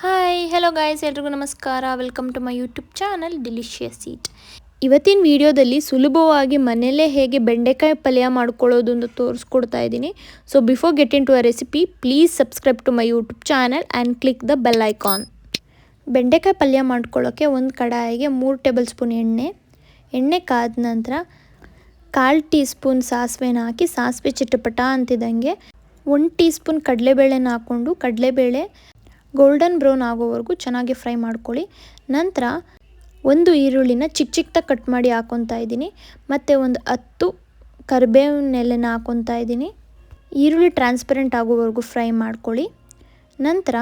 Hi hello guys, ಎಲ್ರಿಗೂ ನಮಸ್ಕಾರ. Welcome to my YouTube channel delicious eat. ಇವತ್ತಿನ ವಿಡಿಯೋದಲ್ಲಿ ಸುಲಭವಾಗಿ ಮನೆಯಲ್ಲೇ ಹೇಗೆ ಬೆಂಡೆಕಾಯಿ ಪಲ್ಯ ಮಾಡ್ಕೊಳ್ಳೋದು ಅಂತ ತೋರಿಸ್ಕೊಡ್ತಾ ಇದ್ದೀನಿ. So before get into a recipe, please subscribe to my YouTube channel and click the bell icon. ಬೆಂಡೆಕಾಯಿ ಪಲ್ಯ ಮಾಡ್ಕೊಳ್ಳೋಕ್ಕೆ ಒಂದು ಕಡಾಯಿಗೆ 3 ಟೇಬಲ್ ಸ್ಪೂನ್ ಎಣ್ಣೆ ಕಾದ ನಂತರ 1/4 ಟೀ ಸ್ಪೂನ್ ಸಾಸಿವೆನ ಹಾಕಿ ಸಾಸಿವೆ ಚಿಟಪಟ ಅಂತಿದ್ದಂಗೆ 1 ಟೀ ಸ್ಪೂನ್ ಕಡಲೆಬೇಳೆನ ಹಾಕ್ಕೊಂಡು ಕಡಲೆಬೇಳೆ ಗೋಲ್ಡನ್ ಬ್ರೌನ್ ಆಗೋವರೆಗೂ ಚೆನ್ನಾಗಿ ಫ್ರೈ ಮಾಡ್ಕೊಳ್ಳಿ. ನಂತರ ಒಂದು ಈರುಳ್ಳಿನ ಚಿಕ್ಕದಾಗಿ ಕಟ್ ಮಾಡಿ ಹಾಕ್ಕೊತಾ ಇದ್ದೀನಿ. ಮತ್ತು ಒಂದು 10 ಕರಿಬೇವಿನ ಎಲೆನ ಹಾಕ್ಕೊತಾ ಇದ್ದೀನಿ. ಈರುಳ್ಳಿ ಟ್ರಾನ್ಸ್ಪರೆಂಟ್ ಆಗೋವರೆಗೂ ಫ್ರೈ ಮಾಡ್ಕೊಳ್ಳಿ. ನಂತರ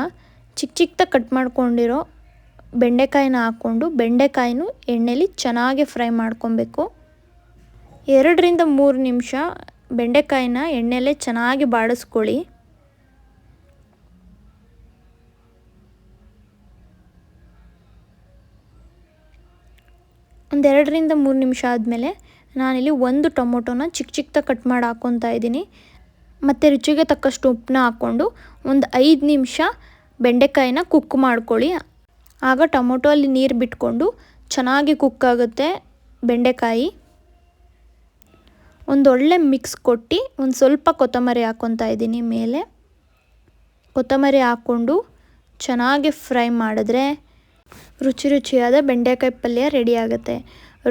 ಚಿಕ್ಕದಾಗಿ ಕಟ್ ಮಾಡ್ಕೊಂಡಿರೋ ಬೆಂಡೆಕಾಯಿನ ಹಾಕ್ಕೊಂಡು ಬೆಂಡೆಕಾಯಿನೂ ಎಣ್ಣೆಲಿ ಚೆನ್ನಾಗಿ ಫ್ರೈ ಮಾಡ್ಕೊಬೇಕು. 2ರಿಂದ 3 ನಿಮಿಷ ಬೆಂಡೆಕಾಯಿನ ಎಣ್ಣೆಲೇ ಚೆನ್ನಾಗಿ ಬಾಡಿಸ್ಕೊಳ್ಳಿ. ಒಂದು 2ರಿಂದ 3 ನಿಮಿಷ ಆದಮೇಲೆ ನಾನಿಲ್ಲಿ ಒಂದು ಟೊಮೊಟೊನ ಚಿಕ್ಕದಾಗಿ ಕಟ್ ಮಾಡಿ ಹಾಕ್ಕೊತಾ ಇದ್ದೀನಿ. ಮತ್ತು ರುಚಿಗೆ ತಕ್ಕಷ್ಟು ಉಪ್ಪನ್ನ ಹಾಕ್ಕೊಂಡು ಒಂದು 5 ನಿಮಿಷ ಬೆಂಡೆಕಾಯಿನ ಕುಕ್ ಮಾಡ್ಕೊಳ್ಳಿ. ಆಗ ಟೊಮೊಟೊ ಅಲ್ಲಿ ನೀರು ಬಿಟ್ಕೊಂಡು ಚೆನ್ನಾಗಿ ಕುಕ್ ಆಗುತ್ತೆ ಬೆಂಡೆಕಾಯಿ. ಒಂದೊಳ್ಳೆ ಮಿಕ್ಸ್ ಕೊಟ್ಟು ಒಂದು ಸ್ವಲ್ಪ ಕೊತ್ತಂಬರಿ ಹಾಕ್ಕೊತಾ ಇದ್ದೀನಿ ಮೇಲೆ. ಕೊತ್ತಂಬರಿ ಹಾಕ್ಕೊಂಡು ಚೆನ್ನಾಗಿ ಫ್ರೈ ಮಾಡಿದ್ರೆ ರುಚಿಯಾದ ಬೆಂಡೆಕಾಯಿ ಪಲ್ಯ ರೆಡಿ ಆಗುತ್ತೆ.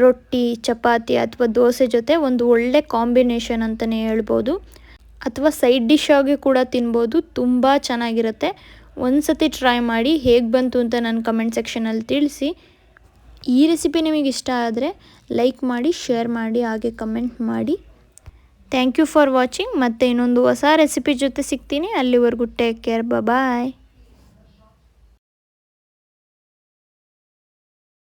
ರೊಟ್ಟಿ, ಚಪಾತಿ ಅಥವಾ ದೋಸೆ ಜೊತೆ ಒಂದು ಒಳ್ಳೆ ಕಾಂಬಿನೇಷನ್ ಅಂತಲೇ ಹೇಳ್ಬೋದು. ಅಥವಾ ಸೈಡ್ ಡಿಶ್ ಆಗಿ ಕೂಡ ತಿನ್ಬೋದು. ತುಂಬ ಚೆನ್ನಾಗಿರುತ್ತೆ. ಒಂದು ಸತಿ ಟ್ರೈ ಮಾಡಿ ಹೇಗೆ ಬಂತು ಅಂತ ನನ್ನ ಕಮೆಂಟ್ ಸೆಕ್ಷನಲ್ಲಿ ತಿಳಿಸಿ. ಈ ರೆಸಿಪಿ ನಿಮಗೆ ಇಷ್ಟ ಆದರೆ ಲೈಕ್ ಮಾಡಿ, ಶೇರ್ ಮಾಡಿ, ಹಾಗೆ ಕಮೆಂಟ್ ಮಾಡಿ. Thank you for watching. ಮತ್ತು ಇನ್ನೊಂದು ಹೊಸ ರೆಸಿಪಿ ಜೊತೆ ಸಿಗ್ತೀನಿ. ಅಲ್ಲಿವರೆಗೂ ಟೇಕ್ ಕೇರ್, ಬಾಯ್.